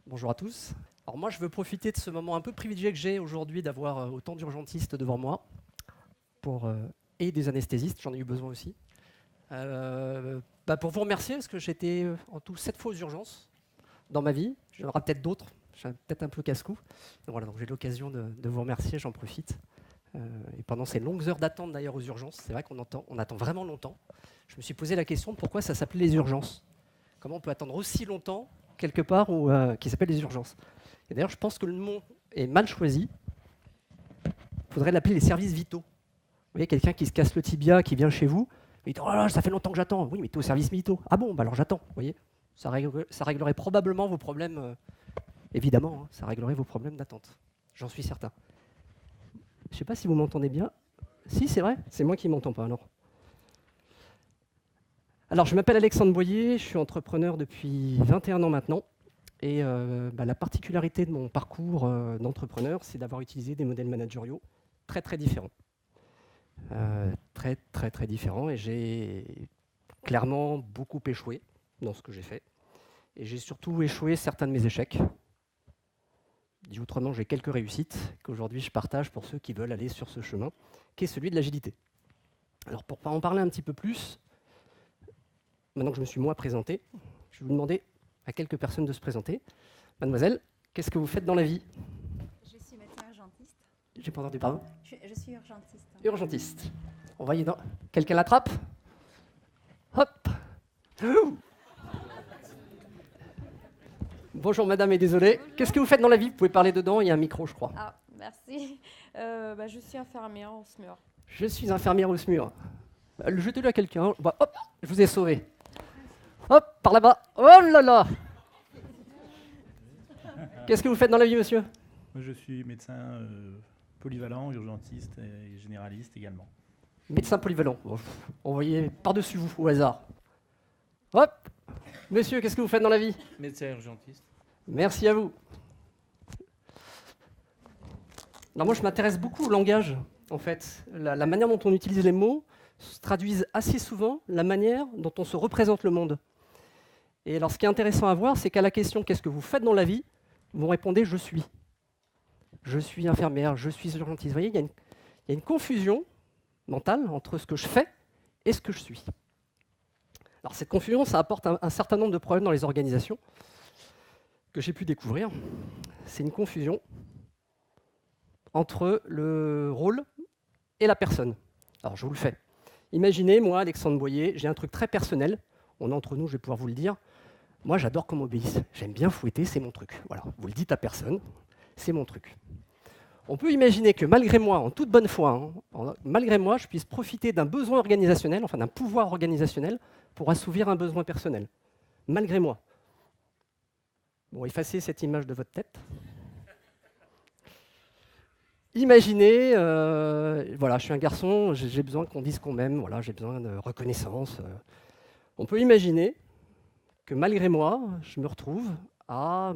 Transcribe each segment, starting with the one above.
Bonjour à tous. Alors moi, je veux profiter de ce moment un peu privilégié que j'ai aujourd'hui d'avoir autant d'urgentistes devant moi et des anesthésistes, j'en ai eu besoin aussi. Pour vous remercier, parce que j'étais en tout 7 fois aux urgences dans ma vie. Il y en aura peut-être d'autres, je suis peut-être un peu casse-cou. Donc j'ai l'occasion de vous remercier, j'en profite. Et pendant ces longues heures d'attente d'ailleurs aux urgences, c'est vrai on attend vraiment longtemps. Je me suis posé la question de pourquoi ça s'appelait les urgences. Comment on peut attendre aussi longtemps quelque part qui s'appelle les urgences. Et d'ailleurs, je pense que le nom est mal choisi. Il faudrait l'appeler les services vitaux. Vous voyez, quelqu'un qui se casse le tibia, qui vient chez vous, il dit « Oh là là, ça fait longtemps que j'attends. » Oui, mais tu es au service vitaux. Ah bon, alors j'attends. Vous voyez, ça réglerait probablement vos problèmes, évidemment, hein, ça réglerait vos problèmes d'attente. J'en suis certain. Je ne sais pas si vous m'entendez bien. Si, c'est vrai, c'est moi qui ne m'entends pas alors. Alors, je m'appelle Alexandre Boyer, je suis entrepreneur depuis 21 ans maintenant. Et la particularité de mon parcours d'entrepreneur, c'est d'avoir utilisé des modèles managériaux très très différents. Très différents. Et j'ai clairement beaucoup échoué dans ce que j'ai fait. Et j'ai surtout échoué certains de mes échecs. Dit autrement, j'ai quelques réussites qu'aujourd'hui je partage pour ceux qui veulent aller sur ce chemin, qui est celui de l'agilité. Alors pour en parler un petit peu plus, maintenant que je me suis moi présenté, je vais vous demander à quelques personnes de se présenter. Mademoiselle, qu'est-ce que vous faites dans la vie? Je suis médecin urgentiste. J'ai pas entendu, pardon. Je suis urgentiste. Urgentiste. On va y dans. Quelqu'un l'attrape? Hop. Bonjour madame et désolé. Qu'est-ce que vous faites dans la vie? Vous pouvez parler dedans, il y a un micro je crois. Ah, merci. Je suis infirmière au SMUR. Je suis infirmière au SMUR. Jetez-le à quelqu'un. Hop, je vous ai sauvé. Hop, par là-bas. Oh là là. Qu'est-ce que vous faites dans la vie, monsieur? Moi, je suis médecin polyvalent, urgentiste et généraliste également. Médecin polyvalent. Bon, envoyez par-dessus vous, au hasard. Hop. Monsieur, qu'est-ce que vous faites dans la vie? Médecin urgentiste. Merci à vous. Alors moi, je m'intéresse beaucoup au langage, en fait. La manière dont on utilise les mots traduisent assez souvent la manière dont on se représente le monde. Et alors, ce qui est intéressant à voir, c'est qu'à la question « Qu'est-ce que vous faites dans la vie ?» vous répondez « Je suis ». Je suis infirmière, je suis urgentiste. Vous voyez, il y a une confusion mentale entre ce que je fais et ce que je suis. Alors cette confusion, ça apporte un certain nombre de problèmes dans les organisations que j'ai pu découvrir. C'est une confusion entre le rôle et la personne. Alors je vous le fais. Imaginez, moi, Alexandre Boyer, j'ai un truc très personnel. On est entre nous, je vais pouvoir vous le dire. Moi, j'adore qu'on m'obéisse. J'aime bien fouetter, c'est mon truc. Voilà, vous le dites à personne, c'est mon truc. On peut imaginer que malgré moi, en toute bonne foi, malgré moi, je puisse profiter d'un besoin organisationnel, enfin d'un pouvoir organisationnel, pour assouvir un besoin personnel. Malgré moi. Bon, effacez cette image de votre tête. Imaginez, voilà, je suis un garçon, j'ai besoin qu'on dise qu'on m'aime, voilà, j'ai besoin de reconnaissance. On peut imaginer que malgré moi, je me retrouve à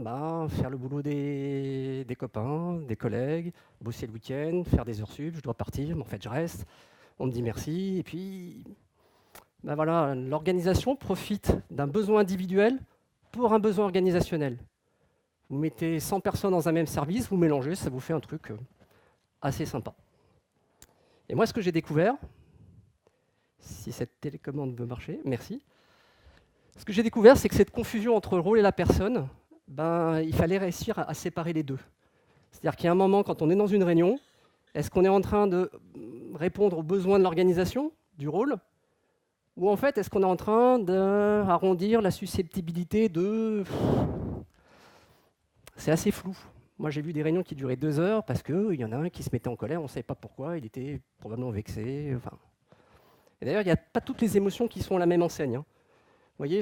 faire le boulot des copains, des collègues, bosser le week-end, faire des heures sup, je dois partir, mais en fait je reste, on me dit merci, et puis voilà, l'organisation profite d'un besoin individuel pour un besoin organisationnel. Vous mettez 100 personnes dans un même service, vous mélangez, ça vous fait un truc assez sympa. Et moi, ce que j'ai découvert, si cette télécommande veut marcher, merci. Ce que j'ai découvert, c'est que cette confusion entre le rôle et la personne, il fallait réussir à séparer les deux. C'est-à-dire qu'il y a un moment, quand on est dans une réunion, est-ce qu'on est en train de répondre aux besoins de l'organisation, du rôle, ou en fait, est-ce qu'on est en train d'arrondir la susceptibilité de... C'est assez flou. Moi, j'ai vu des réunions qui duraient 2 heures parce qu'il y en a un qui se mettait en colère, on ne savait pas pourquoi, il était probablement vexé. Enfin. Et d'ailleurs, il n'y a pas toutes les émotions qui sont à la même enseigne. Hein. Vous voyez,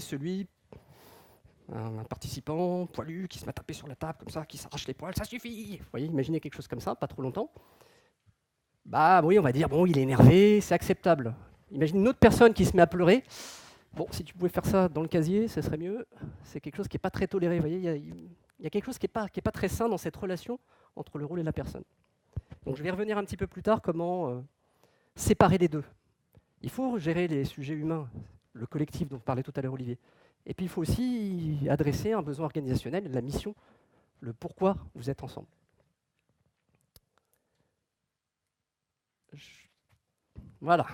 un participant poilu qui se met à taper sur la table comme ça, qui s'arrache les poils, ça suffit. Vous voyez, imaginez quelque chose comme ça, pas trop longtemps. Oui, on va dire, bon, il est énervé, c'est acceptable. Imagine une autre personne qui se met à pleurer. Bon, si tu pouvais faire ça dans le casier, ce serait mieux. C'est quelque chose qui n'est pas très toléré. Vous voyez, il y a quelque chose qui n'est pas très sain dans cette relation entre le rôle et la personne. Donc je vais y revenir un petit peu plus tard, comment séparer les deux. Il faut gérer les sujets humains, le collectif dont parlait tout à l'heure Olivier. Et puis il faut aussi adresser un besoin organisationnel, la mission, le pourquoi vous êtes ensemble. Voilà.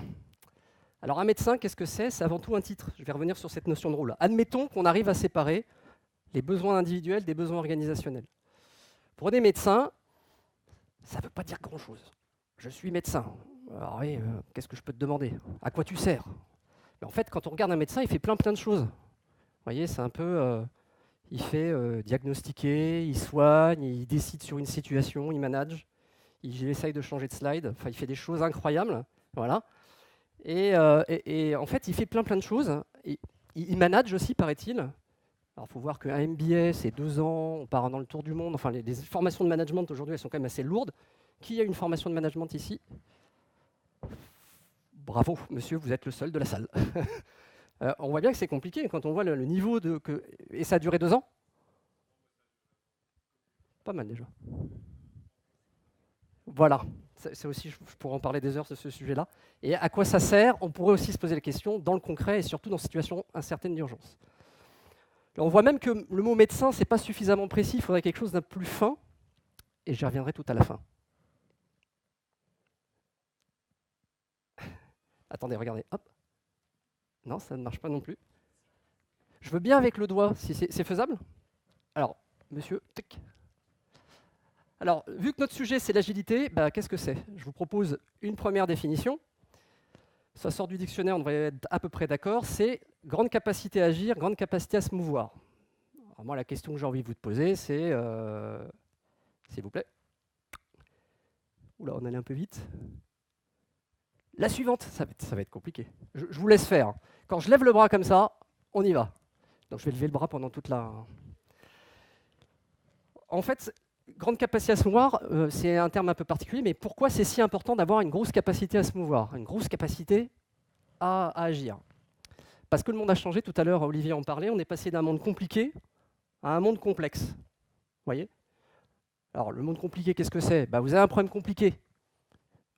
Alors un médecin, qu'est-ce que c'est? C'est avant tout un titre. Je vais revenir sur cette notion de rôle. Admettons qu'on arrive à séparer les besoins individuels des besoins organisationnels. Pour des médecins, ça ne veut pas dire grand-chose. Je suis médecin. Alors oui, qu'est-ce que je peux te demander? À quoi tu sers? Mais en fait, quand on regarde un médecin, il fait plein de choses. Vous voyez, c'est un peu... il fait diagnostiquer, il soigne, il décide sur une situation, il manage, il essaye de changer de slide, enfin, il fait des choses incroyables. Voilà. Et en fait, il fait plein de choses. Et il manage aussi, paraît-il. Alors, il faut voir qu'un MBA, c'est 2 ans, on part dans le tour du monde. Enfin, les formations de management, aujourd'hui, elles sont quand même assez lourdes. Qui a une formation de management ici? Bravo, monsieur, vous êtes le seul de la salle. On voit bien que c'est compliqué quand on voit le niveau de... Et ça a duré 2 ans? Pas mal déjà. Voilà. C'est aussi, je pourrais en parler des heures de ce sujet-là. Et à quoi ça sert? On pourrait aussi se poser la question dans le concret et surtout dans une situation incertaine d'urgence. On voit même que le mot médecin, ce n'est pas suffisamment précis, il faudrait quelque chose d'un plus fin, et j'y reviendrai tout à la fin. Attendez, regardez, hop. Non, ça ne marche pas non plus. Je veux bien avec le doigt, si c'est faisable. Alors, monsieur, tic. Alors, vu que notre sujet, c'est l'agilité, bah, qu'est-ce que c'est? Je vous propose une première définition. Ça sort du dictionnaire, on devrait être à peu près d'accord. C'est grande capacité à agir, grande capacité à se mouvoir. Alors moi, la question que j'ai envie de vous poser, c'est... s'il vous plaît. Oula, on allait un peu vite. La suivante, ça va être compliqué. Je vous laisse faire. Quand je lève le bras comme ça, on y va. Donc je vais lever le bras pendant toute la... En fait, grande capacité à se mouvoir, c'est un terme un peu particulier, mais pourquoi c'est si important d'avoir une grosse capacité à se mouvoir, une grosse capacité à agir? Parce que le monde a changé, tout à l'heure Olivier en parlait, on est passé d'un monde compliqué à un monde complexe. Vous voyez? Alors le monde compliqué, qu'est-ce que c'est? Bah, vous avez un problème compliqué.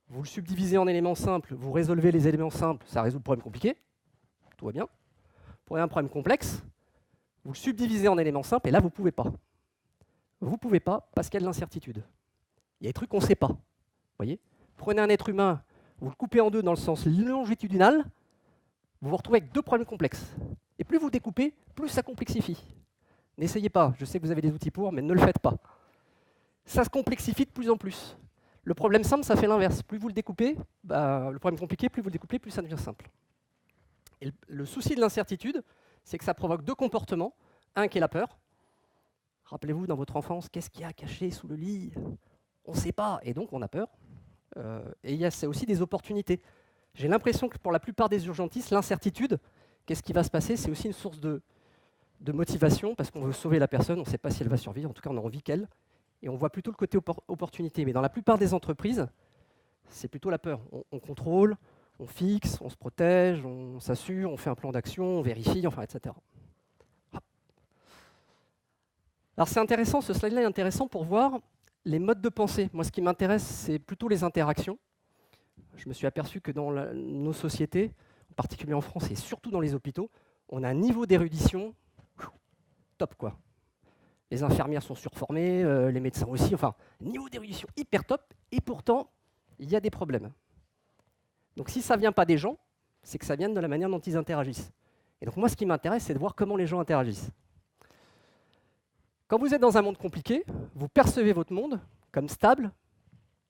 Vous le subdivisez en éléments simples, vous résolvez les éléments simples, ça résout le problème compliqué, tout va bien. Pour un problème complexe, vous le subdivisez en éléments simples, et là, vous ne pouvez pas. Vous ne pouvez pas parce qu'il y a de l'incertitude. Il y a des trucs qu'on ne sait pas. Voyez, prenez un être humain, vous le coupez en deux dans le sens longitudinal, vous vous retrouvez avec 2 problèmes complexes. Et plus vous découpez, plus ça complexifie. N'essayez pas, je sais que vous avez des outils pour, mais ne le faites pas. Ça se complexifie de plus en plus. Le problème simple, ça fait l'inverse. Plus vous le découpez, le problème compliqué, plus vous le découpez, plus ça devient simple. Et le souci de l'incertitude, c'est que ça provoque 2 comportements. Un qui est la peur. Rappelez-vous, dans votre enfance, qu'est-ce qu'il y a caché sous le lit? On ne sait pas, et donc on a peur. Et il y a aussi des opportunités. J'ai l'impression que pour la plupart des urgentistes, l'incertitude, qu'est-ce qui va se passer? C'est aussi une source de motivation, parce qu'on veut sauver la personne, on ne sait pas si elle va survivre, en tout cas on a envie qu'elle. Et on voit plutôt le côté opportunité. Mais dans la plupart des entreprises, c'est plutôt la peur. On contrôle, on fixe, on se protège, on s'assure, on fait un plan d'action, on vérifie, enfin, etc. Alors c'est intéressant, ce slide-là est intéressant pour voir les modes de pensée. Moi, ce qui m'intéresse, c'est plutôt les interactions. Je me suis aperçu que dans nos sociétés, en particulier en France et surtout dans les hôpitaux, on a un niveau d'érudition top, quoi. Les infirmières sont surformées, les médecins aussi, enfin, niveau d'érudition hyper top, et pourtant, il y a des problèmes. Donc si ça ne vient pas des gens, c'est que ça vient de la manière dont ils interagissent. Et donc moi, ce qui m'intéresse, c'est de voir comment les gens interagissent. Quand vous êtes dans un monde compliqué, vous percevez votre monde comme stable.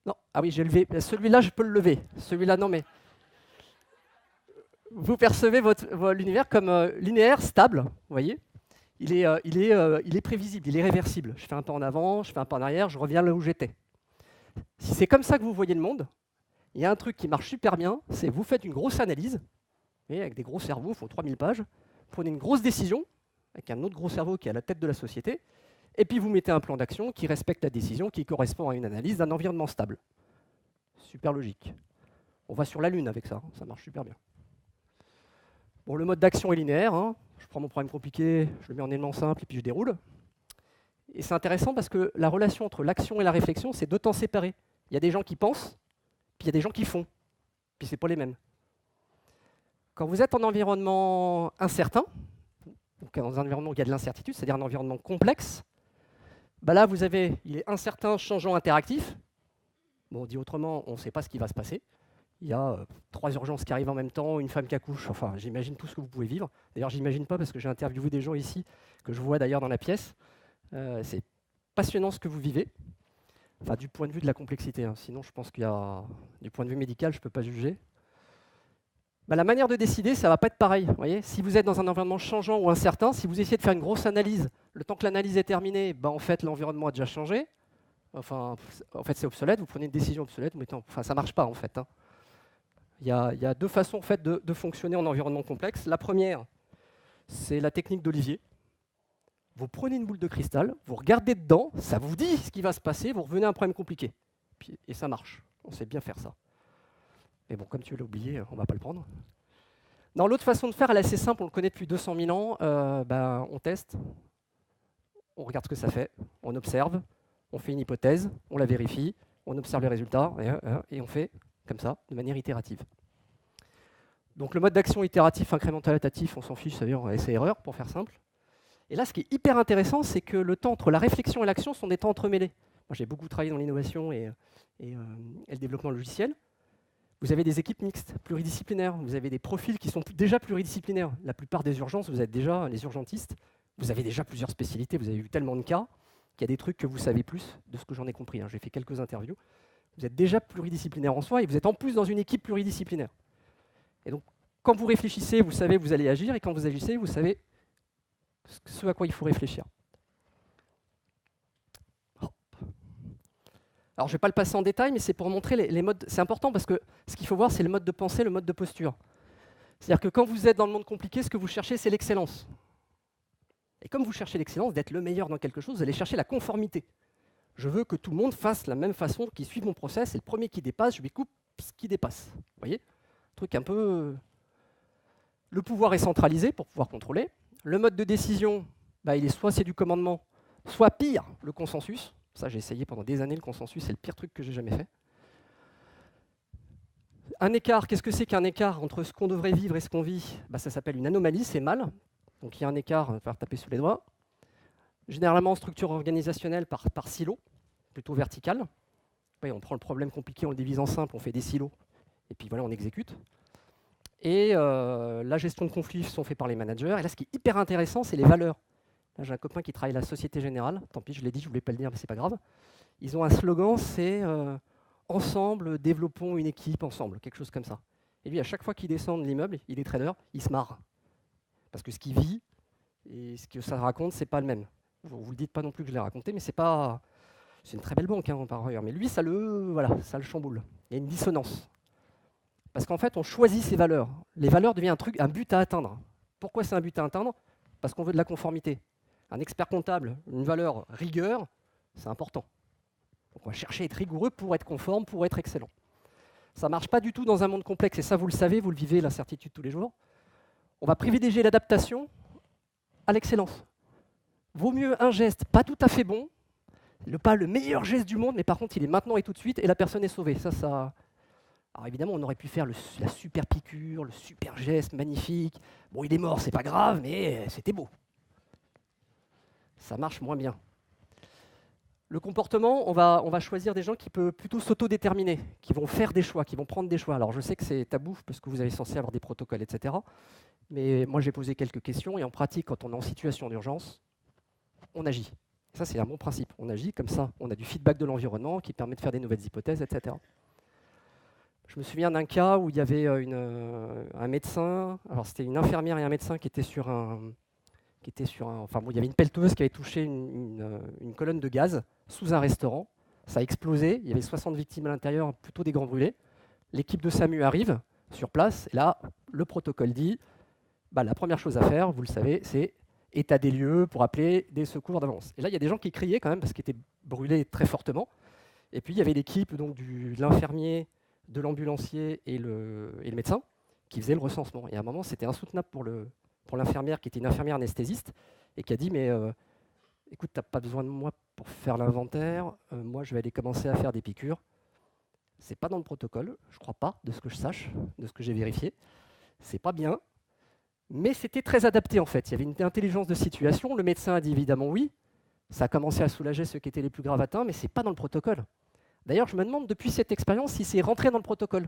Non, ah oui, j'ai levé. Celui-là, je peux le lever. Celui-là, non, mais... Vous percevez l'univers comme linéaire, stable, vous voyez. Il est prévisible, il est réversible. Je fais un pas en avant, je fais un pas en arrière, je reviens là où j'étais. Si c'est comme ça que vous voyez le monde, il y a un truc qui marche super bien, c'est vous faites une grosse analyse, et avec des gros cerveaux, il faut 3000 pages, prenez une grosse décision, avec un autre gros cerveau qui est à la tête de la société, et puis vous mettez un plan d'action qui respecte la décision, qui correspond à une analyse d'un environnement stable. Super logique. On va sur la Lune avec ça, ça marche super bien. Bon, le mode d'action est linéaire, hein. Je prends mon problème compliqué, je le mets en élément simple et puis je déroule. Et c'est intéressant parce que la relation entre l'action et la réflexion, c'est 2 temps séparés. Il y a des gens qui pensent, puis il y a des gens qui font, puis ce n'est pas les mêmes. Quand vous êtes en environnement incertain, dans un environnement où il y a de l'incertitude, c'est-à-dire un environnement complexe, bah là, il est incertain, changeant, interactif. Bon, dit autrement, on ne sait pas ce qui va se passer. Il y a 3 urgences qui arrivent en même temps, une femme qui accouche, enfin, j'imagine tout ce que vous pouvez vivre. D'ailleurs, j'imagine pas parce que j'ai interviewé des gens ici, que je vois d'ailleurs dans la pièce. C'est passionnant ce que vous vivez, enfin, du point de vue de la complexité. Hein. Sinon, je pense qu'il y a, du point de vue médical, je ne peux pas juger. Bah, la manière de décider, ça ne va pas être pareil. Vous voyez, si vous êtes dans un environnement changeant ou incertain, si vous essayez de faire une grosse analyse, le temps que l'analyse est terminée, bah, en fait, l'environnement a déjà changé. Enfin, en fait, c'est obsolète, vous prenez une décision obsolète, enfin, ça ne marche pas, en fait. Hein. Il y a 2 façons en fait, de fonctionner en environnement complexe. La première, c'est la technique d'Olivier. Vous prenez une boule de cristal, vous regardez dedans, ça vous dit ce qui va se passer, vous revenez à un problème compliqué. Et ça marche, on sait bien faire ça. Mais bon, comme tu l'as oublié, on ne va pas le prendre. Non, l'autre façon de faire, elle est assez simple, on le connaît depuis 200 000 ans. On teste, on regarde ce que ça fait, on observe, on fait une hypothèse, on la vérifie, on observe les résultats, et on fait comme ça, de manière itérative. Donc le mode d'action itératif, incrémental, adaptatif, on s'en fiche, ça veut dire essai-erreur, pour faire simple. Et là, ce qui est hyper intéressant, c'est que le temps entre la réflexion et l'action sont des temps entremêlés. Moi, j'ai beaucoup travaillé dans l'innovation et le développement logiciel. Vous avez des équipes mixtes, pluridisciplinaires. Vous avez des profils qui sont déjà pluridisciplinaires. La plupart des urgences, vous êtes déjà les urgentistes. Vous avez déjà plusieurs spécialités. Vous avez eu tellement de cas qu'il y a des trucs que vous savez plus, de ce que j'en ai compris. Hein. J'ai fait quelques interviews. Vous êtes déjà pluridisciplinaire en soi et vous êtes en plus dans une équipe pluridisciplinaire. Et donc, quand vous réfléchissez, vous savez que vous allez agir. Et quand vous agissez, vous savez ce à quoi il faut réfléchir. Alors, je ne vais pas le passer en détail, mais c'est pour montrer les modes. C'est important parce que ce qu'il faut voir, c'est le mode de pensée, le mode de posture. C'est-à-dire que quand vous êtes dans le monde compliqué, ce que vous cherchez, c'est l'excellence. Et comme vous cherchez l'excellence, d'être le meilleur dans quelque chose, vous allez chercher la conformité. Je veux que tout le monde fasse la même façon, qu'il suive mon process, et le premier qui dépasse, je lui coupe ce qui dépasse. Vous voyez ? Un truc un peu... Le pouvoir est centralisé pour pouvoir contrôler. Le mode de décision, il est soit c'est du commandement, soit pire, le consensus. Ça, j'ai essayé pendant des années, le consensus, c'est le pire truc que j'ai jamais fait. Un écart, qu'est-ce que c'est qu'un écart entre ce qu'on devrait vivre et ce qu'on vit ? Ça s'appelle une anomalie, c'est mal. Donc il y a un écart, il va falloir taper sous les doigts. Généralement, structure organisationnelle par silo, plutôt verticale. On prend le problème compliqué, on le divise en simple, on fait des silos, et puis voilà, on exécute. Et la gestion de conflits sont faits par les managers. Et là, ce qui est hyper intéressant, c'est les valeurs. Là, j'ai un copain qui travaille à la Société Générale. Tant pis, je l'ai dit, je ne voulais pas le dire, mais c'est pas grave. Ils ont un slogan, c'est ensemble, développons une équipe ensemble, quelque chose comme ça. Et lui, à chaque fois qu'il descend de l'immeuble, il est trader, il se marre. Parce que ce qu'il vit et ce que ça raconte, c'est pas le même. Vous ne le dites pas non plus que je l'ai raconté, mais c'est pas... C'est une très belle banque, hein, par ailleurs. Mais lui, ça le chamboule. Il y a une dissonance. Parce qu'en fait, on choisit ses valeurs. Les valeurs deviennent un but à atteindre. Pourquoi c'est un but à atteindre ? Parce qu'on veut de la conformité. Un expert comptable, une valeur rigueur, c'est important. Donc on va chercher à être rigoureux pour être conforme, pour être excellent. Ça ne marche pas du tout dans un monde complexe, et ça vous le savez, vous le vivez, l'incertitude tous les jours. On va privilégier l'adaptation à l'excellence. Vaut mieux un geste pas tout à fait bon, pas le meilleur geste du monde, mais par contre il est maintenant et tout de suite, et la personne est sauvée. Ça... Alors évidemment, on aurait pu faire la super piqûre, le super geste magnifique. Bon, il est mort, c'est pas grave, mais c'était beau. Ça marche moins bien. Le comportement, on va choisir des gens qui peuvent plutôt s'autodéterminer, qui vont faire des choix, qui vont prendre des choix. Alors je sais que c'est tabou, parce que vous avez censé avoir des protocoles, etc. Mais moi j'ai posé quelques questions, et en pratique, quand on est en situation d'urgence, on agit. Ça c'est un bon principe, on agit comme ça. On a du feedback de l'environnement qui permet de faire des nouvelles hypothèses, etc. Je me souviens d'un cas où il y avait un médecin, alors c'était une infirmière et un médecin qui étaient sur il y avait une pelleteuse qui avait touché une colonne de gaz sous un restaurant. Ça a explosé, il y avait 60 victimes à l'intérieur, plutôt des grands brûlés. L'équipe de SAMU arrive sur place, et là, le protocole dit, la première chose à faire, vous le savez, c'est état des lieux pour appeler des secours d'avance. Et là, il y a des gens qui criaient quand même, parce qu'ils étaient brûlés très fortement. Et puis, il y avait l'équipe de l'infirmier, de l'ambulancier et le médecin qui faisait le recensement. Et à un moment, c'était insoutenable pour l'infirmière, qui était une infirmière anesthésiste, et qui a dit, mais écoute, tu n'as pas besoin de moi pour faire l'inventaire, moi je vais aller commencer à faire des piqûres. C'est pas dans le protocole, je crois pas, de ce que je sache, de ce que j'ai vérifié. C'est pas bien, Mais c'était très adapté en fait. Il y avait une intelligence de situation. Le médecin a dit évidemment oui. Ça a commencé à soulager ceux qui étaient les plus graves atteints, mais ce n'est pas dans le protocole. D'ailleurs, je me demande depuis cette expérience si c'est rentré dans le protocole.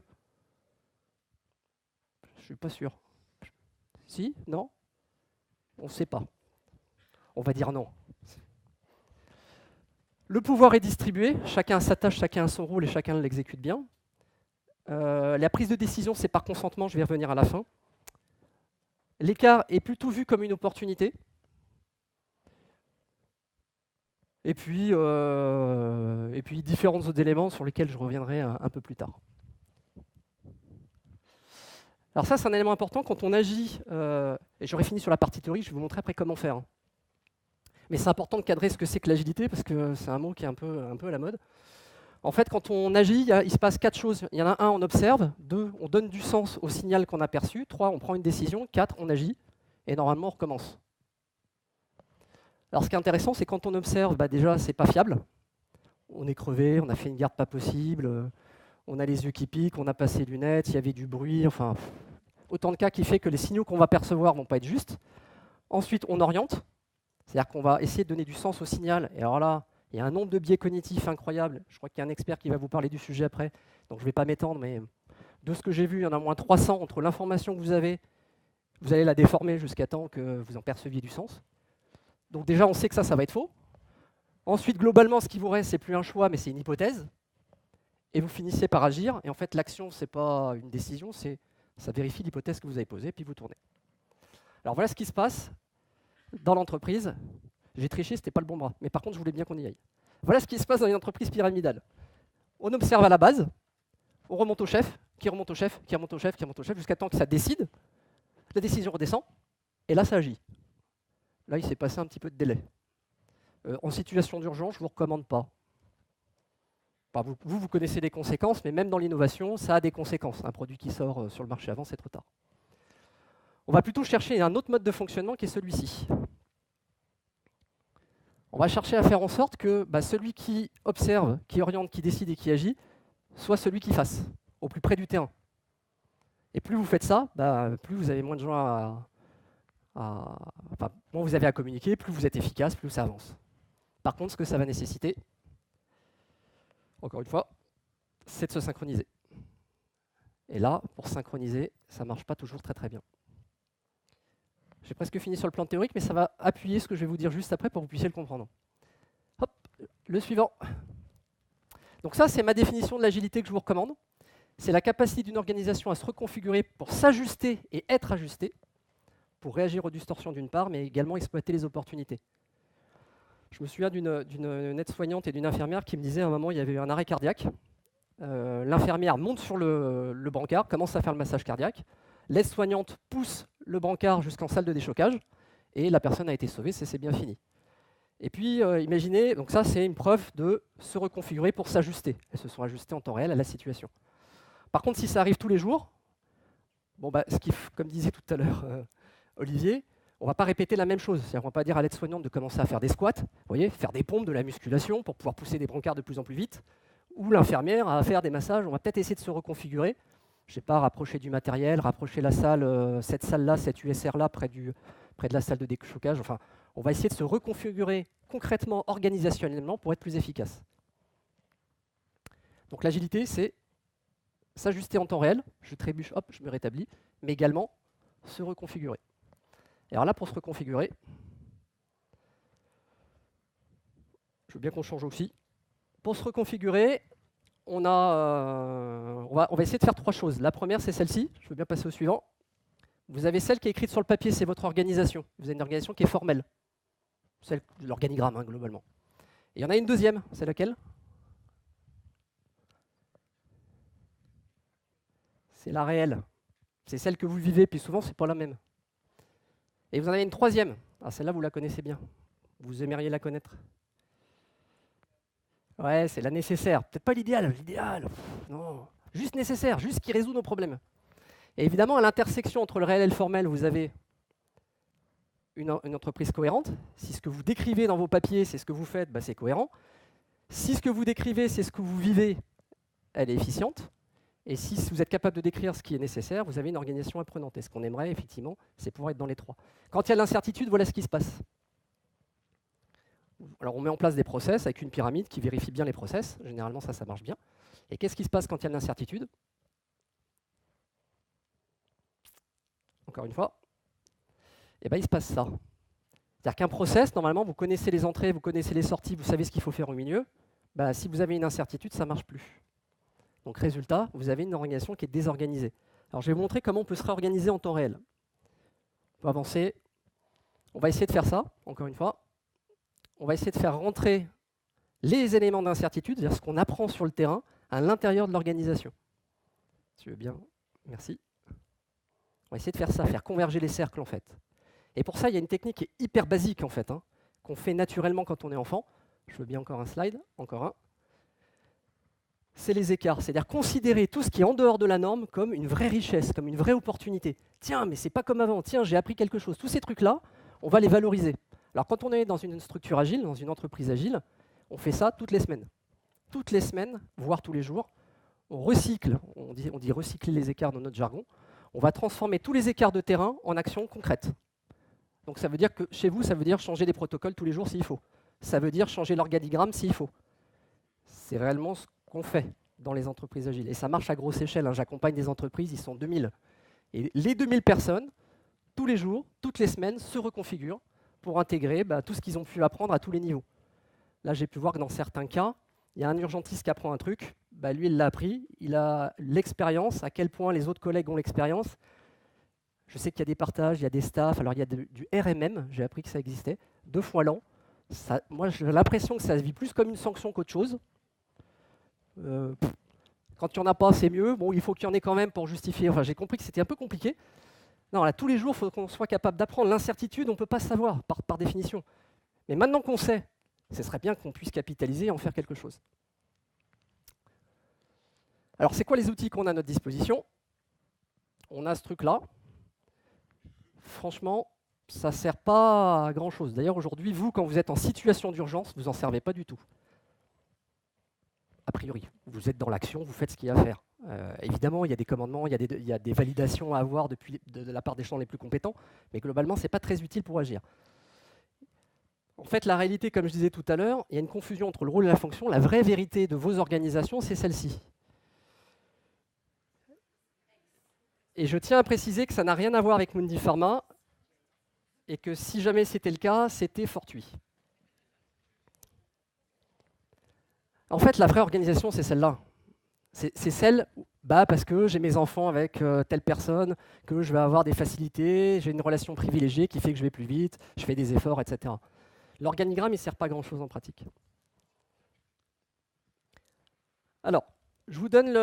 Je ne suis pas sûr. Si? Non? On ne sait pas. On va dire non. Le pouvoir est distribué, chacun a sa tâche, chacun a son rôle et chacun l'exécute bien. La prise de décision, c'est par consentement, je vais y revenir à la fin. L'écart est plutôt vu comme une opportunité. Et puis différents autres éléments sur lesquels je reviendrai un peu plus tard. Alors ça, c'est un élément important quand on agit, et j'aurai fini sur la partie théorique, je vais vous montrer après comment faire. Mais c'est important de cadrer ce que c'est que l'agilité, parce que c'est un mot qui est un peu à la mode. En fait, quand on agit, il se passe 4 choses. Il y en a 1, on observe. 2, on donne du sens au signal qu'on a perçu. 3, on prend une décision. 4, on agit. Et normalement, on recommence. Alors ce qui est intéressant, c'est quand on observe, déjà, c'est pas fiable. On est crevé, on a fait une garde pas possible, on a les yeux qui piquent, on a passé les lunettes, il y avait du bruit, enfin, autant de cas qui fait que les signaux qu'on va percevoir ne vont pas être justes. Ensuite, on oriente, c'est-à-dire qu'on va essayer de donner du sens au signal. Et alors là, il y a un nombre de biais cognitifs incroyables. Je crois qu'il y a un expert qui va vous parler du sujet après, donc je ne vais pas m'étendre, mais de ce que j'ai vu, il y en a au moins 300 entre l'information que vous avez, vous allez la déformer jusqu'à temps que vous en perceviez du sens. Donc déjà, on sait que ça va être faux. Ensuite, globalement, ce qui vous reste, c'est plus un choix, mais c'est une hypothèse. Et vous finissez par agir. Et en fait, l'action, ce n'est pas une décision, ça vérifie l'hypothèse que vous avez posée, puis vous tournez. Alors voilà ce qui se passe dans l'entreprise. J'ai triché, ce n'était pas le bon bras. Mais par contre, je voulais bien qu'on y aille. Voilà ce qui se passe dans une entreprise pyramidale. On observe à la base, on remonte au chef, qui remonte au chef, qui remonte au chef, qui remonte au chef, jusqu'à temps que ça décide. La décision redescend, et là, ça agit. Là, il s'est passé un petit peu de délai. En situation d'urgence, je ne vous recommande pas. Enfin, vous connaissez les conséquences, mais même dans l'innovation, ça a des conséquences. Un produit qui sort sur le marché avant, c'est trop tard. On va plutôt chercher un autre mode de fonctionnement qui est celui-ci. On va chercher à faire en sorte que celui qui observe, qui oriente, qui décide et qui agit, soit celui qui fasse, au plus près du terrain. Et plus vous faites ça, plus vous avez moins de gens moins vous avez à communiquer, plus vous êtes efficace, plus ça avance. Par contre, ce que ça va nécessiter, encore une fois, c'est de se synchroniser. Et là, pour synchroniser, ça ne marche pas toujours très très bien. J'ai presque fini sur le plan théorique, mais ça va appuyer ce que je vais vous dire juste après pour que vous puissiez le comprendre. Hop, le suivant. Donc ça, c'est ma définition de l'agilité que je vous recommande. C'est la capacité d'une organisation à se reconfigurer pour s'ajuster et être ajustée, pour réagir aux distorsions d'une part, mais également exploiter les opportunités. Je me souviens d'une aide-soignante et d'une infirmière qui me disaient à un moment, il y avait eu un arrêt cardiaque. L'infirmière monte sur le brancard, commence à faire le massage cardiaque. L'aide-soignante pousse le brancard jusqu'en salle de déchocage et la personne a été sauvée, c'est bien fini. Et puis, imaginez, donc ça c'est une preuve de se reconfigurer pour s'ajuster. Elles se sont ajustées en temps réel à la situation. Par contre, si ça arrive tous les jours, comme disait tout à l'heure Olivier, on ne va pas répéter la même chose. C'est-à-dire qu'on ne va pas dire à l'aide-soignante de commencer à faire des squats, faire des pompes, de la musculation pour pouvoir pousser des brancards de plus en plus vite, ou l'infirmière à faire des massages. On va peut-être essayer de se reconfigurer. Je ne sais pas, rapprocher du matériel, rapprocher la salle, cette salle-là, cette USR-là, près de la salle de déchocage. Enfin, on va essayer de se reconfigurer concrètement, organisationnellement, pour être plus efficace. Donc l'agilité, c'est s'ajuster en temps réel. Je trébuche, hop, je me rétablis, mais également se reconfigurer. Et alors là, pour se reconfigurer, je veux bien qu'on change aussi. Pour se reconfigurer, on va essayer de faire 3 choses. La première, c'est celle-ci. Je veux bien passer au suivant. Vous avez celle qui est écrite sur le papier, c'est votre organisation. Vous avez une organisation qui est formelle. C'est l'organigramme, globalement. Et il y en a une deuxième. C'est laquelle? C'est la réelle. C'est celle que vous vivez, puis souvent, ce n'est pas la même. Et vous en avez une troisième. Ah, celle-là, vous la connaissez bien. Vous aimeriez la connaître. Ouais, c'est la nécessaire. Peut-être pas l'idéal. L'idéal, non. Juste nécessaire, juste qui résout nos problèmes. Et évidemment, à l'intersection entre le réel et le formel, vous avez une entreprise cohérente. Si ce que vous décrivez dans vos papiers, c'est ce que vous faites, c'est cohérent. Si ce que vous décrivez, c'est ce que vous vivez, elle est efficiente. Et si vous êtes capable de décrire ce qui est nécessaire, vous avez une organisation apprenante. Et ce qu'on aimerait, effectivement, c'est pouvoir être dans les trois. Quand il y a l'incertitude, voilà ce qui se passe. Alors, on met en place des process avec une pyramide qui vérifie bien les process. Généralement, ça marche bien. Et qu'est-ce qui se passe quand il y a de l'incertitude? Encore une fois, eh ben, il se passe ça. C'est-à-dire qu'un process, normalement, vous connaissez les entrées, vous connaissez les sorties, vous savez ce qu'il faut faire au milieu. Bah, si vous avez une incertitude, ça ne marche plus. Donc, résultat, vous avez une organisation qui est désorganisée. Alors, je vais vous montrer comment on peut se réorganiser en temps réel. On peut avancer. On va essayer de faire ça, encore une fois. On va essayer de faire rentrer les éléments d'incertitude, c'est-à-dire ce qu'on apprend sur le terrain, à l'intérieur de l'organisation. Si tu veux bien, merci. On va essayer de faire ça, faire converger les cercles, en fait. Et pour ça, il y a une technique qui est hyper basique, en fait, qu'on fait naturellement quand on est enfant. Je veux bien encore un slide, encore un. C'est les écarts, c'est-à-dire considérer tout ce qui est en dehors de la norme comme une vraie richesse, comme une vraie opportunité. Tiens, mais c'est pas comme avant, tiens, j'ai appris quelque chose. Tous ces trucs-là, on va les valoriser. Alors quand on est dans une structure agile, dans une entreprise agile, on fait ça toutes les semaines. Toutes les semaines, voire tous les jours, on recycle, on dit recycler les écarts dans notre jargon, on va transformer tous les écarts de terrain en actions concrètes. Donc ça veut dire que chez vous, ça veut dire changer des protocoles tous les jours s'il faut. Ça veut dire changer l'organigramme s'il faut. C'est réellement ce qu'on fait dans les entreprises agiles. Et ça marche à grosse échelle. J'accompagne des entreprises, ils sont 2000. Et les 2000 personnes, tous les jours, toutes les semaines, se reconfigurent pour intégrer tout ce qu'ils ont pu apprendre à tous les niveaux. Là, j'ai pu voir que dans certains cas, il y a un urgentiste qui apprend un truc, lui, il l'a appris, il a l'expérience, à quel point les autres collègues ont l'expérience. Je sais qu'il y a des partages, il y a des staffs, alors il y a du RMM, j'ai appris que ça existait, 2 fois l'an. Moi, j'ai l'impression que ça se vit plus comme une sanction qu'autre chose. Quand il n'y en a pas, c'est mieux. Bon, il faut qu'il y en ait quand même pour justifier. Enfin, j'ai compris que c'était un peu compliqué. Non, là, tous les jours, il faut qu'on soit capable d'apprendre. L'incertitude, on ne peut pas savoir, par définition. Mais maintenant qu'on sait, ce serait bien qu'on puisse capitaliser et en faire quelque chose. Alors, c'est quoi les outils qu'on a à notre disposition? On a ce truc-là. Franchement, ça ne sert pas à grand-chose. D'ailleurs, aujourd'hui, vous, quand vous êtes en situation d'urgence, vous n'en servez pas du tout. A priori, vous êtes dans l'action, vous faites ce qu'il y a à faire. Évidemment, il y a des commandements, il y a des validations à avoir de la part des champs les plus compétents, mais globalement, ce n'est pas très utile pour agir. En fait, la réalité, comme je disais tout à l'heure, il y a une confusion entre le rôle et la fonction. La vraie vérité de vos organisations, c'est celle-ci. Et je tiens à préciser que ça n'a rien à voir avec Mundi Pharma, et que si jamais c'était le cas, c'était fortuit. En fait, la vraie organisation, c'est celle-là. C'est celle, parce que j'ai mes enfants avec telle personne, que je vais avoir des facilités, j'ai une relation privilégiée qui fait que je vais plus vite, je fais des efforts, etc. L'organigramme, il ne sert pas à grand-chose en pratique. Alors, je vous donne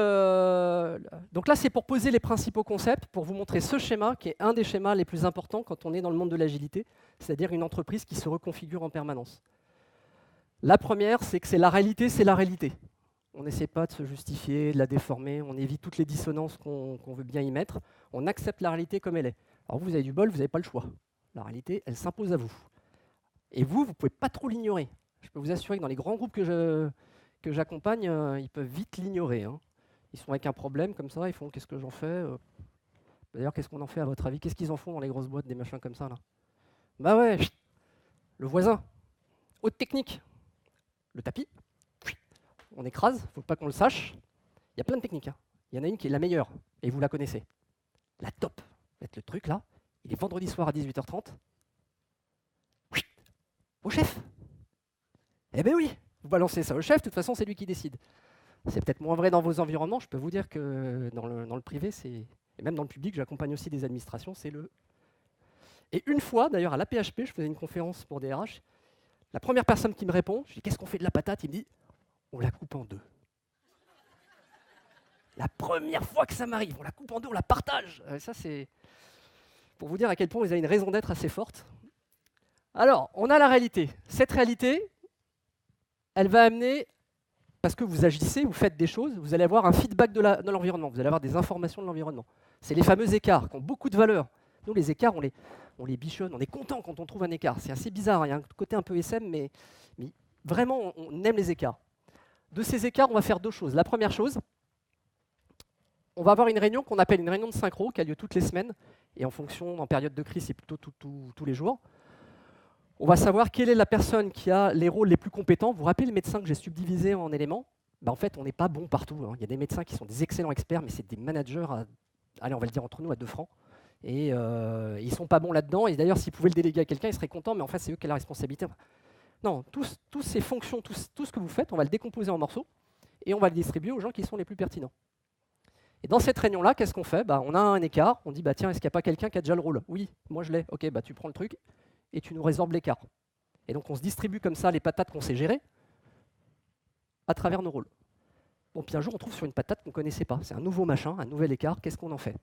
donc là, c'est pour poser les principaux concepts, pour vous montrer ce schéma, qui est un des schémas les plus importants quand on est dans le monde de l'agilité, c'est-à-dire une entreprise qui se reconfigure en permanence. La première, c'est que c'est la réalité, c'est la réalité. On n'essaie pas de se justifier, de la déformer, on évite toutes les dissonances qu'on veut bien y mettre. On accepte la réalité comme elle est. Alors vous avez du bol, vous n'avez pas le choix. La réalité, elle s'impose à vous. Et vous ne pouvez pas trop l'ignorer. Je peux vous assurer que dans les grands groupes que j'accompagne, ils peuvent vite l'ignorer. Ils sont avec un problème comme ça, ils font « qu'est-ce que j'en fais ?» D'ailleurs, qu'est-ce qu'on en fait à votre avis? Qu'est-ce qu'ils en font dans les grosses boîtes, des machins comme ça là? Bah ouais, le voisin. Haute technique. Le tapis. On écrase, il ne faut pas qu'on le sache. Il y a plein de techniques. Il y en a une qui est la meilleure, et vous la connaissez. La top. Le truc là, il est vendredi soir à 18h30. Au chef. Eh bien oui, vous balancez ça au chef, de toute façon c'est lui qui décide. C'est peut-être moins vrai dans vos environnements, je peux vous dire que dans le privé, et même dans le public, j'accompagne aussi des administrations, c'est le... Et une fois, d'ailleurs à l'APHP, je faisais une conférence pour des RH, la première personne qui me répond, je dis « qu'est-ce qu'on fait de la patate ?» Il me dit « on la coupe en deux. » La première fois que ça m'arrive, on la coupe en deux, on la partage. Ça c'est pour vous dire à quel point vous avez une raison d'être assez forte. Alors, on a la réalité. Cette réalité, elle va amener, parce que vous agissez, vous faites des choses, vous allez avoir un feedback de l'environnement, vous allez avoir des informations de l'environnement. C'est les fameux écarts qui ont beaucoup de valeur. Nous, les écarts, on les bichonne, on est content quand on trouve un écart. C'est assez bizarre, il y a un côté un peu SM, mais vraiment, on aime les écarts. De ces écarts, on va faire deux choses. La première chose, on va avoir une réunion qu'on appelle une réunion de synchro, qui a lieu toutes les semaines, et en fonction, en période de crise, c'est plutôt tous les jours. On va savoir quelle est la personne qui a les rôles les plus compétents. Vous vous rappelez le médecin que j'ai subdivisé en éléments? En fait, on n'est pas bon partout, hein. Il y a des médecins qui sont des excellents experts, mais c'est des managers, allez, on va le dire entre nous, à 2 francs. Et ils ne sont pas bons là-dedans. Et d'ailleurs, s'ils pouvaient le déléguer à quelqu'un, ils seraient contents, mais en fait, c'est eux qui ont la responsabilité. Non, tous ces fonctions, tout ce que vous faites, on va le décomposer en morceaux et on va le distribuer aux gens qui sont les plus pertinents. Et dans cette réunion-là, qu'est-ce qu'on fait? On a un écart, on dit, tiens, est-ce qu'il n'y a pas quelqu'un qui a déjà le rôle? Oui, moi je l'ai. Ok, tu prends le truc et tu nous résorbes l'écart. Et donc on se distribue comme ça les patates qu'on sait gérer à travers nos rôles. Bon, puis un jour, on trouve sur une patate qu'on ne connaissait pas. C'est un nouveau machin, un nouvel écart, qu'est-ce qu'on en fait?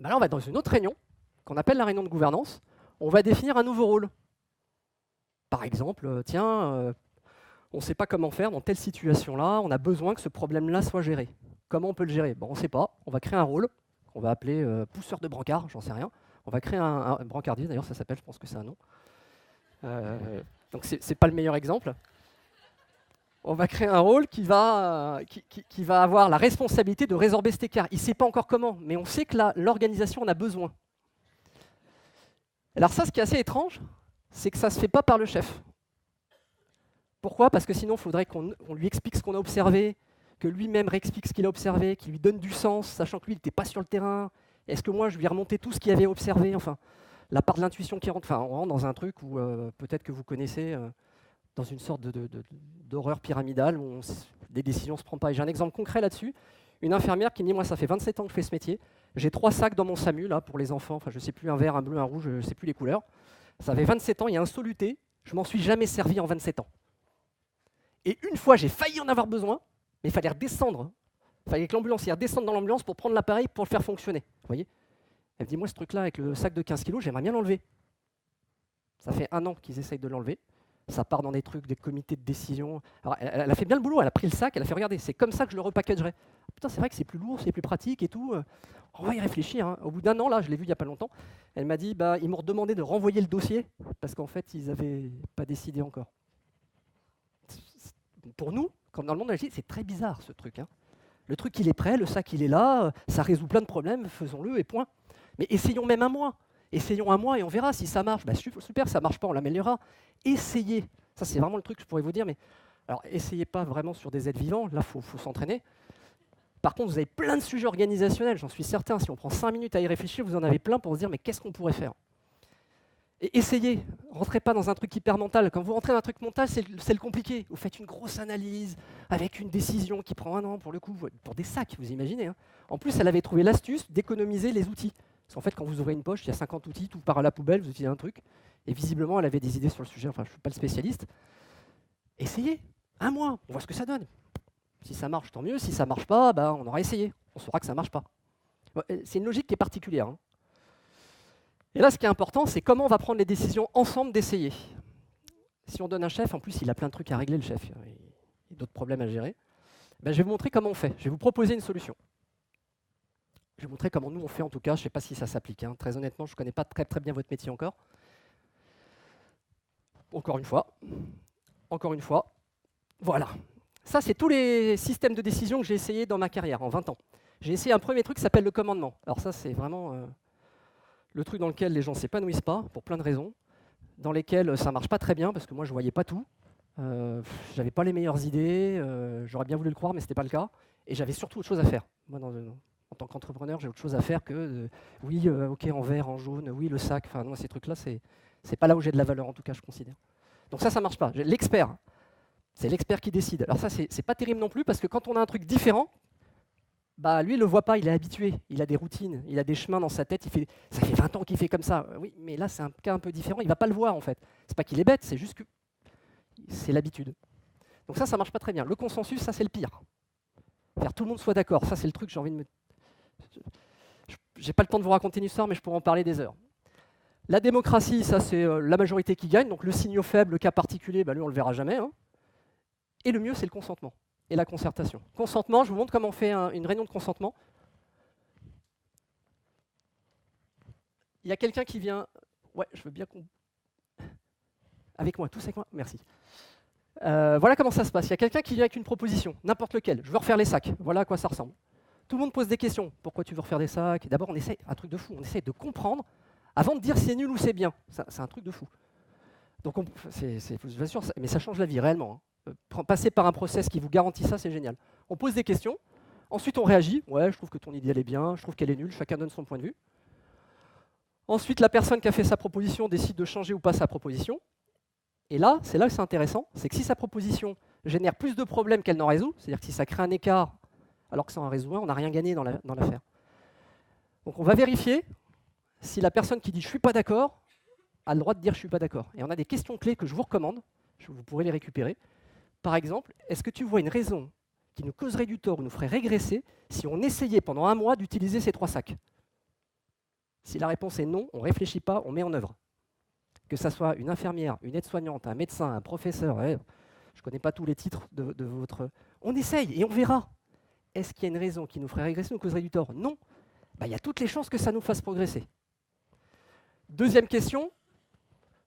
Là, on va dans une autre réunion, qu'on appelle la réunion de gouvernance, on va définir un nouveau rôle. Par exemple, tiens, on ne sait pas comment faire dans telle situation-là, on a besoin que ce problème-là soit géré. Comment on peut le gérer? On ne sait pas, on va créer un rôle, qu'on va appeler pousseur de brancard, j'en sais rien. On va créer un brancardier, d'ailleurs ça s'appelle, je pense que c'est un nom. Donc c'est pas le meilleur exemple. On va créer un rôle qui va avoir la responsabilité de résorber cet écart. Il ne sait pas encore comment, mais on sait que l'organisation en a besoin. Alors ça, ce qui est assez étrange, c'est que ça ne se fait pas par le chef. Pourquoi? Parce que sinon, il faudrait qu'on lui explique ce qu'on a observé, que lui-même réexplique ce qu'il a observé, qu'il lui donne du sens, sachant que lui, il n'était pas sur le terrain. Est-ce que moi, je lui ai remonté tout ce qu'il avait observé? Enfin, la part de l'intuition qui rentre. Enfin, on rentre dans un truc où peut-être que vous connaissez, dans une sorte d'horreur pyramidale où des décisions ne se prennent pas. Et j'ai un exemple concret là-dessus. Une infirmière qui me dit, moi, ça fait 27 ans que je fais ce métier. J'ai 3 sacs dans mon SAMU, là, pour les enfants. Enfin, je ne sais plus, un vert, un bleu, un rouge, je ne sais plus les couleurs. Ça fait 27 ans, il y a un soluté. Je ne m'en suis jamais servi en 27 ans. Et une fois, j'ai failli en avoir besoin, mais il fallait redescendre. Il fallait que l'ambulancière descende dans l'ambulance pour prendre l'appareil pour le faire fonctionner. Vous voyez? Elle me dit, moi, ce truc-là, avec le sac de 15 kilos, j'aimerais bien l'enlever. Ça fait 1 an qu'ils essayent de l'enlever. Ça part dans des trucs, des comités de décision. Alors, elle a fait bien le boulot, elle a pris le sac, elle a fait regarder, c'est comme ça que je le repackagerai. Putain, c'est vrai que c'est plus lourd, c'est plus pratique et tout. On va y réfléchir. Hein. Au bout d'1 an, là, je l'ai vu il n'y a pas longtemps, elle m'a dit, ils m'ont redemandé de renvoyer le dossier parce qu'en fait, ils n'avaient pas décidé encore. Pour nous, comme dans le monde de la justice, c'est très bizarre ce truc. Hein. Le truc, il est prêt, le sac, il est là, ça résout plein de problèmes, faisons-le et point. Mais essayons même 1 mois. Essayons 1 mois et on verra si ça marche. Super, ça ne marche pas, on l'améliorera. Essayez. Ça, c'est vraiment le truc que je pourrais vous dire. Mais alors, essayez pas vraiment sur des êtres vivants. Là, il faut s'entraîner. Par contre, vous avez plein de sujets organisationnels, j'en suis certain. Si on prend 5 minutes à y réfléchir, vous en avez plein pour se dire, mais qu'est-ce qu'on pourrait faire? Et essayez. Rentrez pas dans un truc hyper mental. Quand vous rentrez dans un truc mental, c'est le compliqué. Vous faites une grosse analyse avec une décision qui prend 1 an, pour le coup, pour des sacs, vous imaginez. Hein. En plus, elle avait trouvé l'astuce d'économiser les outils. Parce qu'en fait, quand vous ouvrez une poche, il y a 50 outils, tout part à la poubelle, vous utilisez un truc. Et visiblement, elle avait des idées sur le sujet. Enfin, je ne suis pas le spécialiste. Essayez. 1 mois, on voit ce que ça donne. Si ça marche, tant mieux. Si ça ne marche pas, on aura essayé. On saura que ça ne marche pas. C'est une logique qui est particulière. Hein. Et là, ce qui est important, c'est comment on va prendre les décisions ensemble d'essayer. Si on donne un chef, en plus, il a plein de trucs à régler, le chef. Il y a d'autres problèmes à gérer. Je vais vous montrer comment on fait. Je vais vous proposer une solution. Je vais vous montrer comment nous on fait en tout cas. Je ne sais pas si ça s'applique. Hein. Très honnêtement, je ne connais pas très bien votre métier encore. Encore une fois. Voilà. Ça, c'est tous les systèmes de décision que j'ai essayé dans ma carrière, en 20 ans. J'ai essayé un premier truc qui s'appelle le commandement. Alors ça, c'est vraiment le truc dans lequel les gens ne s'épanouissent pas, pour plein de raisons, dans lesquels ça ne marche pas très bien, parce que moi, je ne voyais pas tout. Je n'avais pas les meilleures idées, j'aurais bien voulu le croire, mais ce n'était pas le cas. Et j'avais surtout autre chose à faire. Moi, en tant qu'entrepreneur, j'ai autre chose à faire que ok, en vert, en jaune, oui, le sac. Enfin, non, ces trucs-là, c'est pas là où j'ai de la valeur, en tout cas, je considère. Donc ça marche pas. L'expert, c'est l'expert qui décide. Alors ça, c'est pas terrible non plus, parce que quand on a un truc différent, lui, il le voit pas, il est habitué, il a des routines, il a des chemins dans sa tête, ça fait 20 ans qu'il fait comme ça. Oui, mais là, c'est un cas un peu différent, il va pas le voir, en fait. C'est pas qu'il est bête, c'est juste que c'est l'habitude. Donc ça marche pas très bien. Le consensus, ça, c'est le pire. Faire tout le monde soit d'accord, ça, c'est le truc, j'ai envie de me... J'ai pas le temps de vous raconter une histoire, mais je pourrais en parler des heures. La démocratie, ça, c'est la majorité qui gagne, donc le signaux faible, le cas particulier, lui, on le verra jamais. Hein. Et le mieux, c'est le consentement et la concertation. Consentement, je vous montre comment on fait une réunion de consentement. Il y a quelqu'un qui vient... Ouais, je veux bien qu'on... Avec moi, tous avec moi, merci. Voilà comment ça se passe. Il y a quelqu'un qui vient avec une proposition, n'importe lequel. Je veux refaire les sacs. Voilà à quoi ça ressemble. Tout le monde pose des questions. Pourquoi tu veux refaire des sacs? D'abord, on essaie, un truc de fou, on essaie de comprendre avant de dire si c'est nul ou c'est bien. C'est un truc de fou. Donc, je vous assure, mais ça change la vie réellement. Passer par un process qui vous garantit ça, c'est génial. On pose des questions, ensuite on réagit. Ouais, je trouve que ton idée elle est bien, je trouve qu'elle est nulle, chacun donne son point de vue. Ensuite, la personne qui a fait sa proposition décide de changer ou pas sa proposition. Et là, c'est là que c'est intéressant, c'est que si sa proposition génère plus de problèmes qu'elle n'en résout, c'est-à-dire que si ça crée un écart alors que ça en résout un, on n'a rien gagné dans l'affaire. Donc on va vérifier si la personne qui dit « je ne suis pas d'accord » a le droit de dire « je ne suis pas d'accord ». Et on a des questions clés que je vous recommande, vous pourrez les récupérer. Par exemple, est-ce que tu vois une raison qui nous causerait du tort ou nous ferait régresser si on essayait pendant 1 mois d'utiliser ces 3 sacs? Si la réponse est non, on ne réfléchit pas, on met en œuvre. Que ça soit une infirmière, une aide-soignante, un médecin, un professeur, je ne connais pas tous les titres de votre... On essaye et on verra. Est-ce qu'il y a une raison qui nous ferait régresser ou nous causerait du tort? Non. Il y a toutes les chances que ça nous fasse progresser. Deuxième question.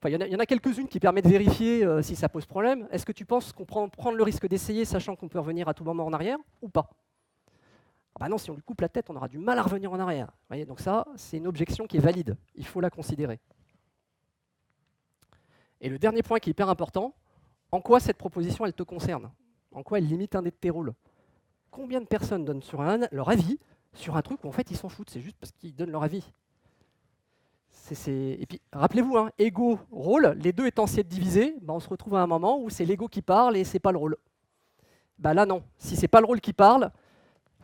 Il y en a quelques-unes qui permettent de vérifier si ça pose problème. Est-ce que tu penses qu'on prend le risque d'essayer, sachant qu'on peut revenir à tout moment en arrière, ou pas? Non, si on lui coupe la tête, on aura du mal à revenir en arrière. Vous voyez, donc ça, c'est une objection qui est valide. Il faut la considérer. Et le dernier point qui est hyper important, en quoi cette proposition, elle te concerne? En quoi elle limite un de tes rôles? Combien de personnes donnent leur avis sur un truc où en fait ils s'en foutent, c'est juste parce qu'ils donnent leur avis. Et puis rappelez-vous, ego, rôle, les deux étant divisés, on se retrouve à un moment où c'est l'ego qui parle et c'est pas le rôle. Là non, si c'est pas le rôle qui parle,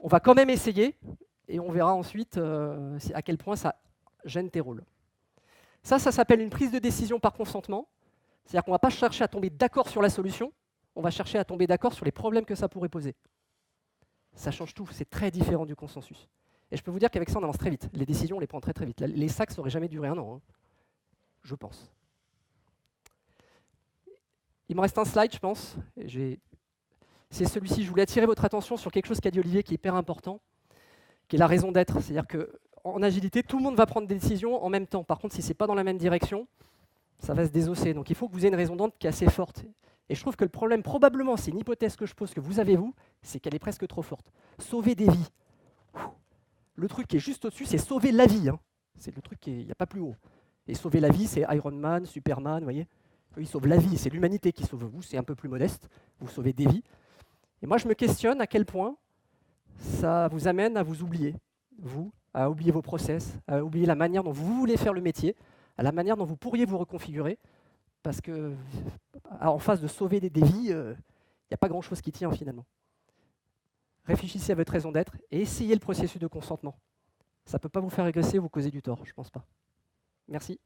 on va quand même essayer et on verra ensuite à quel point ça gêne tes rôles. Ça s'appelle une prise de décision par consentement. C'est-à-dire qu'on ne va pas chercher à tomber d'accord sur la solution, on va chercher à tomber d'accord sur les problèmes que ça pourrait poser. Ça change tout, c'est très différent du consensus. Et je peux vous dire qu'avec ça, on avance très vite. Les décisions, on les prend très très vite. Les sacs, ça n'aurait jamais duré 1 an, je pense. Il me reste un slide, je pense. C'est celui-ci. Je voulais attirer votre attention sur quelque chose qu'a dit Olivier qui est hyper important, qui est la raison d'être. C'est-à-dire qu'en agilité, tout le monde va prendre des décisions en même temps. Par contre, si ce n'est pas dans la même direction, ça va se désosser. Donc il faut que vous ayez une raison d'être qui est assez forte. Et je trouve que le problème, probablement, c'est une hypothèse que je pose, que vous avez vous, c'est qu'elle est presque trop forte. Sauver des vies. Le truc qui est juste au-dessus, c'est sauver la vie. C'est le truc qui il n'y a pas plus haut. Et sauver la vie, c'est Iron Man, Superman, vous voyez. Eux, ils sauvent la vie, c'est l'humanité qui sauve. Vous, c'est un peu plus modeste. Vous sauvez des vies. Et moi, je me questionne à quel point ça vous amène à vous oublier. Vous, à oublier vos process, à oublier la manière dont vous voulez faire le métier, à la manière dont vous pourriez vous reconfigurer. Parce qu'en face de sauver des vies, il n'y a pas grand-chose qui tient finalement. Réfléchissez à votre raison d'être et essayez le processus de consentement. Ça ne peut pas vous faire régresser ou vous causer du tort, je ne pense pas. Merci.